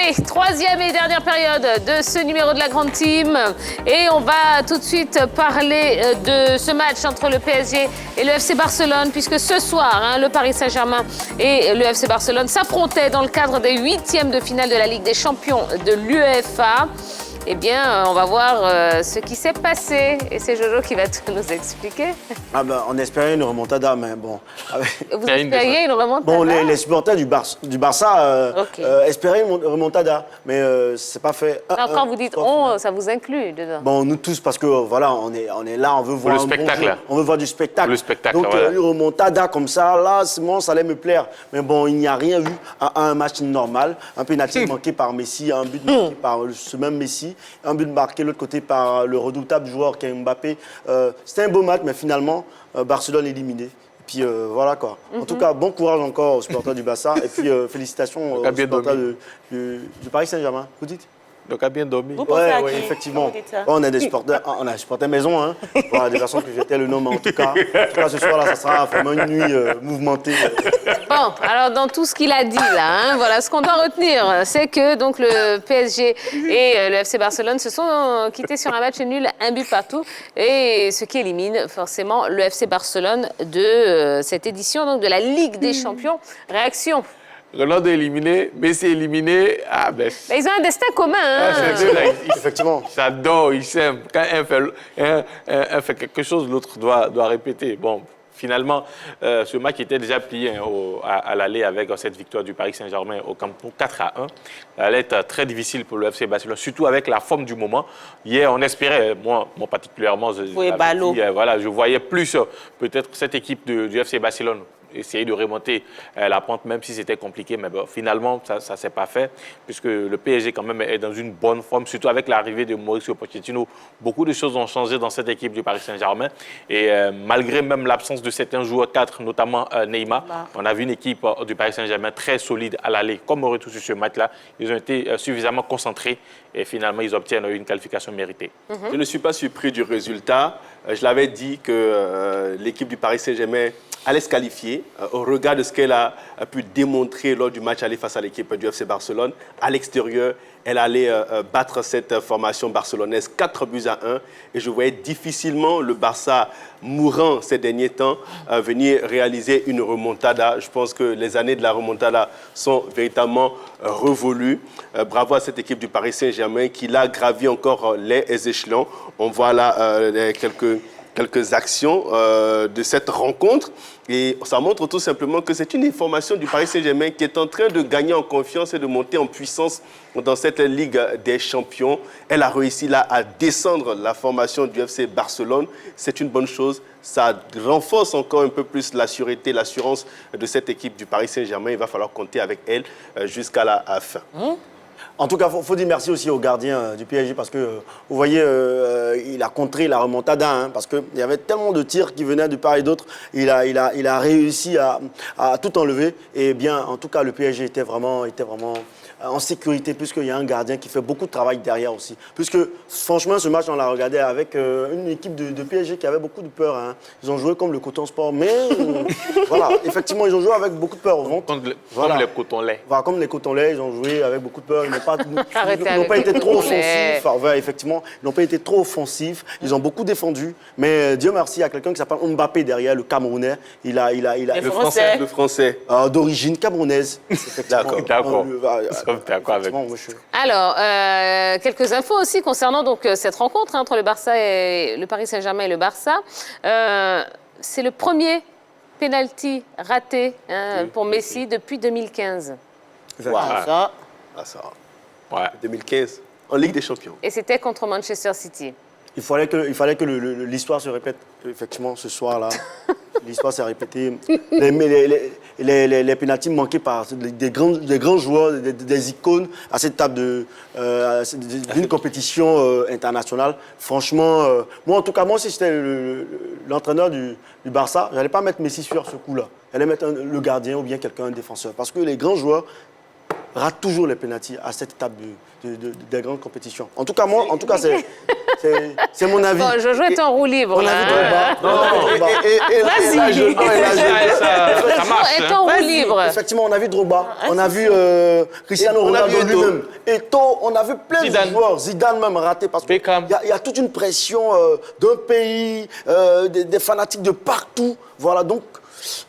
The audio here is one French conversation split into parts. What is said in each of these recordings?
Allez, troisième et dernière période de ce numéro de la Grande Team. Et on va tout de suite parler de ce match entre le PSG et le FC Barcelone, puisque ce soir, le Paris Saint-Germain et le FC Barcelone s'affrontaient dans le cadre des huitièmes de finale de la Ligue des Champions de l'UEFA. Eh bien, on va voir ce qui s'est passé. Et c'est Jojo qui va tout nous expliquer. Ah ben, on espérait une remontada, mais bon. Vous espériez une remontada? Bon, les supporters du Barça espéraient une remontada, mais c'est pas fait. Quand vous dites on, ça vous inclut dedans? Bon, nous tous, parce que voilà, on est là, on veut voir le spectacle. Bon jeu, on veut voir du spectacle. Le spectacle, donc, voilà. Une remontada comme ça, là, moi, ça allait me plaire. Mais bon, il n'y a rien eu à un match normal. Un pénalty manqué par Messi, un but marqué par ce même Messi. Un but marqué de l'autre côté par le redoutable joueur qui est Mbappé. C'était un beau match, mais finalement, Barcelone éliminé. Et puis voilà quoi. En tout cas, bon courage encore aux supporters du Barça. Et puis félicitations aux supporters du Paris Saint-Germain. Vous dites? Donc, a bien dormi. Oui, effectivement. On est des supporters, on a des supporters maison, hein. Voilà, des personnes que j'étais le nom, mais en tout cas, ce soir-là, ça sera vraiment une nuit mouvementée. Bon, alors dans tout ce qu'il a dit là, voilà, ce qu'on doit retenir, c'est que donc le PSG et le FC Barcelone se sont quittés sur un match nul, un but partout, et ce qui élimine forcément le FC Barcelone de cette édition donc de la Ligue des Champions. Réaction? Ronaldo éliminé, Messi éliminé. Ah ben. Mais ils ont un destin commun. Hein. Effectivement. Ils s'adorent, ils s'aiment. Quand un fait quelque chose, l'autre doit répéter. Bon, finalement, ce match était déjà plié à l'aller avec cette victoire du Paris Saint-Germain au Camp Nou 4-1. Ça allait être très difficile pour le FC Barcelone, surtout avec la forme du moment. Hier, on espérait, moi particulièrement, je voyais plus peut-être cette équipe du FC Barcelone essayer de remonter la pente, même si c'était compliqué. Mais bon, finalement, ça ne s'est pas fait, puisque le PSG, quand même, est dans une bonne forme, surtout avec l'arrivée de Mauricio Pochettino. Beaucoup de choses ont changé dans cette équipe du Paris Saint-Germain. Et malgré même l'absence de certains joueurs cadres, notamment Neymar, on a vu une équipe du Paris Saint-Germain très solide à l'aller. Comme on retrouve sur ce match-là, ils ont été suffisamment concentrés et finalement, ils obtiennent une qualification méritée. Je ne suis pas surpris du résultat. Je l'avais dit que l'équipe du Paris Saint-Germain allait se qualifier au regard de ce qu'elle a pu démontrer lors du match aller face à l'équipe du FC Barcelone. À l'extérieur, elle allait battre cette formation barcelonaise 4-1. Et je voyais difficilement le Barça mourant ces derniers temps venir réaliser une remontada. Je pense que les années de la remontada sont véritablement revolues. Bravo à cette équipe du Paris Saint-Germain qui l'a gravi encore les échelons. On voit là quelques actions de cette rencontre et ça montre tout simplement que c'est une formation du Paris Saint-Germain qui est en train de gagner en confiance et de monter en puissance dans cette Ligue des Champions. Elle a réussi là à descendre la formation du FC Barcelone. C'est une bonne chose. Ça renforce encore un peu plus la sûreté, l'assurance de cette équipe du Paris Saint-Germain. Il va falloir compter avec elle jusqu'à la fin. En tout cas, il faut dire merci aussi au gardien du PSG parce que, vous voyez, il a contré la remontada parce qu'il y avait tellement de tirs qui venaient de part et d'autre. Il a réussi à tout enlever. Et bien, en tout cas, le PSG était vraiment en sécurité puisqu'il y a un gardien qui fait beaucoup de travail derrière aussi. Puisque, franchement, ce match, on l'a regardé avec une équipe de PSG qui avait beaucoup de peur. Ils ont joué comme le Coton Sport, mais voilà, effectivement, ils ont joué avec beaucoup de peur au ventre. Comme les cotons-laits. Voilà, comme les cotons-laits, ils ont joué avec beaucoup de peur. Ils n'ont pas été trop offensifs. Effectivement, ils n'ont pas été trop offensifs. Ils ont beaucoup défendu. Mais Dieu merci, il y a quelqu'un qui s'appelle Mbappé derrière, le Camerounais. Le Français. D'origine camerounaise. D'accord. Alors, quelques infos aussi concernant donc, cette rencontre entre le Barça et le Paris Saint-Germain et le Barça. C'est le premier penalty raté pour Messi depuis 2015. Wow. Ouais. 2015, en Ligue des Champions. Et c'était contre Manchester City. Il fallait que l'histoire se répète, effectivement, ce soir-là. L'histoire s'est répétée. Les pénaltys manqués par des grands joueurs, des icônes à cette table d'une compétition internationale. Franchement, moi, en tout cas, si j'étais l'entraîneur du Barça, je n'allais pas mettre Messi sur ce coup-là. J'allais mettre le gardien ou bien quelqu'un, un défenseur. Parce que les grands joueurs ratent toujours les pénaltys à cette étape des grandes compétitions. En tout cas, C'est mon avis. Bon, Jojo est en roue libre. On a vu Drogba. Vas-y. Ça marche. Est en roue libre. Effectivement, on a vu Drogba, on a vu Cristiano Ronaldo lui-même. Eto'o, on a vu plein de joueurs. Zidane même raté parce qu'il y a toute une pression d'un pays, des fanatiques de partout. Voilà, donc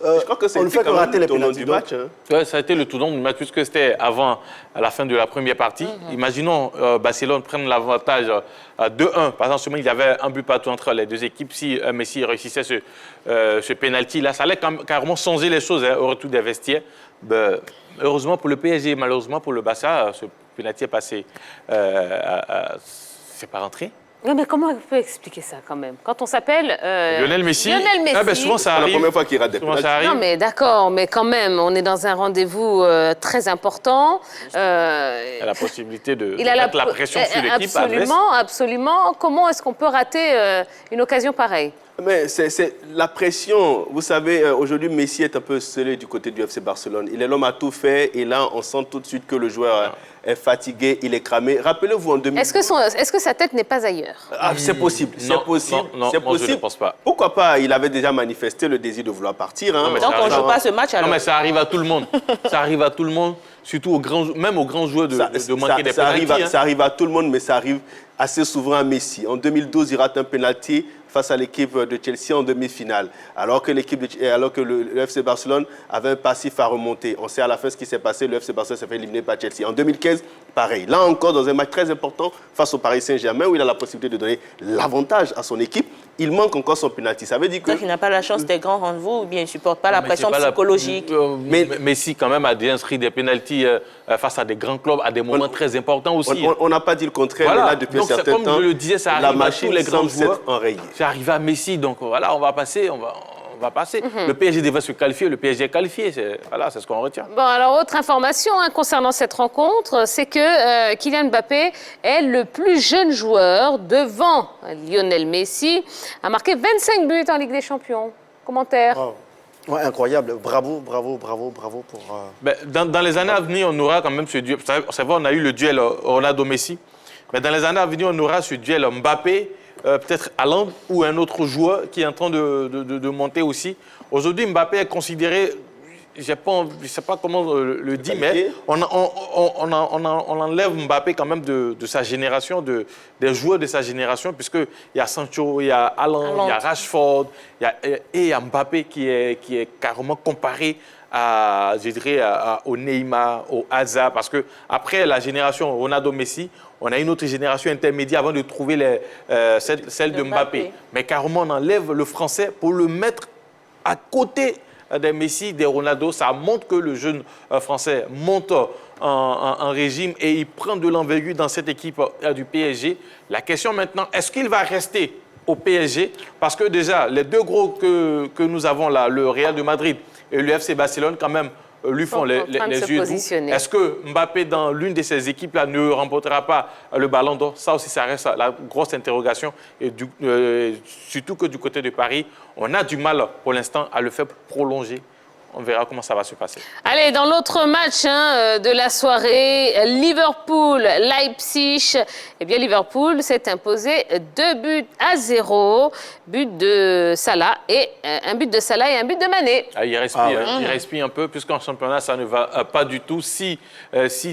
je crois que c'est on ne fait que rater les pénaltys du match. Ouais, ça a été le tournant du match puisque c'était avant à la fin de la première partie. Imaginons Barcelone prenne l'avantage 2-1. Par exemple, seulement il y avait un but partout entre les deux équipes. Si Messi réussissait ce pénalty-là, ça allait carrément changer les choses au retour des vestiaires. Heureusement pour le PSG, malheureusement pour le Barça, ce pénalty est passé. C'est pas rentré. Non, mais comment on peut expliquer ça quand même? Quand on s'appelle Lionel Messi. Lionel Messi. Souvent ça arrive. C'est la première fois qu'il rate des pénaltys. Non, mais d'accord, mais quand même, on est dans un rendez-vous très important. Il a la possibilité de mettre la pression sur l'équipe. Absolument. Comment est-ce qu'on peut rater une occasion pareille? Mais c'est la pression. Vous savez, aujourd'hui, Messi est un peu scellé du côté du FC Barcelone. Il est l'homme à tout faire et là, on sent tout de suite que le joueur est fatigué, il est cramé. Rappelez-vous en 2000. Est-ce que sa tête n'est pas ailleurs? C'est possible. C'est possible. Non, c'est moi, possible. je ne pense pas. Pourquoi pas? Il avait déjà manifesté le désir de vouloir partir. Hein. Donc on ne joue pas ce match alors? Non, mais ça arrive à tout le monde. Ça arrive à tout le monde, surtout même aux grands joueurs de manquer des pénaltys. Ça arrive à tout le monde, mais ça arrive assez souvent à Messi. En 2012, il rate un pénalty face à l'équipe de Chelsea en demi-finale, alors que le FC Barcelone avait un passif à remonter. On sait à la fin ce qui s'est passé, le FC Barcelone s'est fait éliminer par Chelsea. En 2015, pareil. Là encore, dans un match très important face au Paris Saint-Germain, où il a la possibilité de donner l'avantage à son équipe, il manque encore son pénalty. Ça veut dire que... Donc il n'a pas la chance des grands rendez-vous ou bien il ne supporte pas la pression psychologique. Mais Messi, quand même, a déjà inscrit des pénaltys face à des grands clubs, à des moments très importants aussi. On n'a pas dit le contraire, voilà. mais là, depuis un certain temps, comme je le disais, ça arrive à tous les grands joueurs. C'est arrivé à Messi, donc voilà, on va passer. Le PSG devait se qualifier, le PSG est qualifié. C'est ce qu'on retient. Bon, alors, autre information concernant cette rencontre, c'est que Kylian Mbappé est le plus jeune joueur devant Lionel Messi, a marqué 25 buts en Ligue des Champions. Commentaire? Oh. Ouais, incroyable. Bravo pour... Dans les années à venir, on aura quand même ce duel. C'est vrai, on a eu le duel Ronaldo-Messi, mais dans les années à venir, on aura ce duel Mbappé, peut-être Haaland ou un autre joueur qui est en train de monter aussi. Aujourd'hui, Mbappé est considéré, je ne sais pas comment le dire, mais on enlève Mbappé quand même de sa génération, des joueurs de sa génération, puisqu'il y a Sancho, il y a Haaland, il y a Rashford, il y a Mbappé qui est carrément comparé au Neymar, au Hazard, parce qu'après la génération Ronaldo-Messi, on a une autre génération intermédiaire avant de trouver celle de Mbappé. Mais carrément, on enlève le français pour le mettre à côté des Messi, des Ronaldo. Ça montre que le jeune français monte en régime et il prend de l'envergure dans cette équipe du PSG. La question maintenant, est-ce qu'il va rester au PSG? Parce que déjà, les deux gros que nous avons là, le Real de Madrid et le FC Barcelone, quand même, lui font les yeux doux. Est-ce que Mbappé, dans l'une de ces équipes-là, ne remportera pas le Ballon d'Or? Ça aussi, ça reste la grosse interrogation. Et surtout que du côté de Paris, on a du mal pour l'instant à le faire prolonger. On verra comment ça va se passer. Allez, dans l'autre match de la soirée, Liverpool-Leipzig. Eh bien, Liverpool s'est imposé 2-0. But de Salah et un but de Salah et un but de Mané. Il respire un peu, puisqu'en championnat, ça ne va pas du tout. Si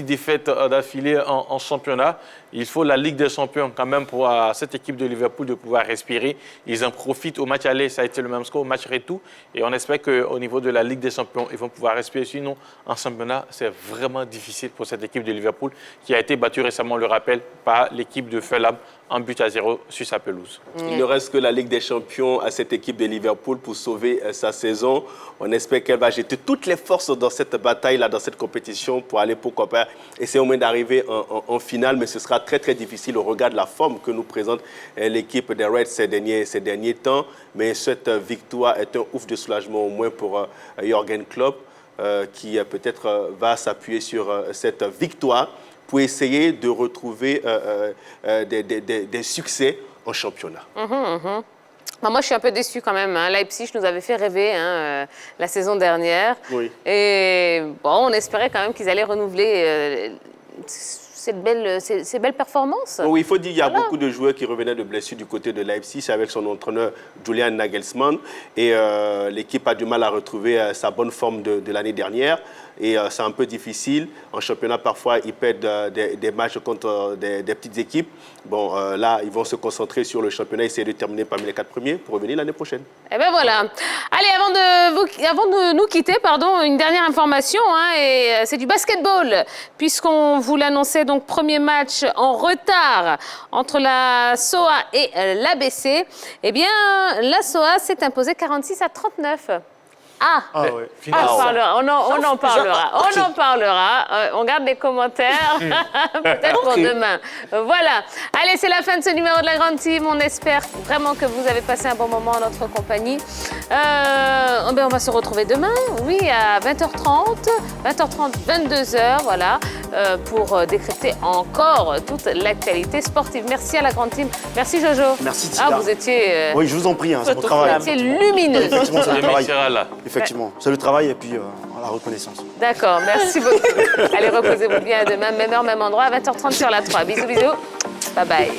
défaites d'affilée en championnat, il faut la Ligue des Champions quand même pour cette équipe de Liverpool de pouvoir respirer. Ils en profitent. Au match aller, ça a été le même score, au match retour. Et on espère qu'au niveau de la Ligue des Champions, ils vont pouvoir respirer. Sinon, en championnat, c'est vraiment difficile pour cette équipe de Liverpool qui a été battue récemment, on le rappelle, par l'équipe de Fulham en but à 0 sur sa pelouse. Il ne reste que la Ligue des Champions à cette équipe de Liverpool pour sauver sa saison. On espère qu'elle va jeter toutes les forces dans cette bataille-là, dans cette compétition pour aller, pourquoi pas, essayer au moins d'arriver en finale. Mais ce sera très, très difficile au regard de la forme que nous présente l'équipe des Reds ces derniers temps. Mais cette victoire est un ouf de soulagement au moins pour Jürgen Klopp qui peut-être va s'appuyer sur cette victoire pour essayer de retrouver des succès en championnat. Moi, je suis un peu déçue quand même. Leipzig nous avait fait rêver la saison dernière. Oui. Et bon, on espérait quand même qu'ils allaient renouveler ces belles performances. Oui, il faut dire qu'il y a beaucoup de joueurs qui revenaient de blessures du côté de Leipzig avec son entraîneur Julian Nagelsmann. Et l'équipe a du mal à retrouver sa bonne forme de l'année dernière. Et c'est un peu difficile. En championnat, parfois, ils perdent des matchs contre des petites équipes. Bon, là, ils vont se concentrer sur le championnat, essayer de terminer parmi les 4 premiers pour revenir l'année prochaine. Et ben voilà. Allez, avant de nous quitter, une dernière information, et c'est du basketball, puisqu'on vous l'annonçait, donc premier match en retard entre la SOA et l'ABC. Eh bien, la SOA s'est imposée 46-39. On en parlera. On garde les commentaires, peut-être pour demain. Voilà. Allez, c'est la fin de ce numéro de la Grande Team. On espère vraiment que vous avez passé un bon moment en notre compagnie. On va se retrouver demain, à 20h30, 22h, voilà, pour décrypter encore toute l'actualité sportive. Merci à la Grande Team. Merci Jojo. Merci Tika. Vous étiez... oui, je vous en prie, c'est votre travail. Vous étiez lumineux. Effectivement, c'est le travail. Effectivement, c'est le travail et puis la reconnaissance. D'accord, merci beaucoup. Allez, reposez-vous bien demain, même heure, même endroit, à 20h30 sur la 3. Bisous, bisous. Bye bye.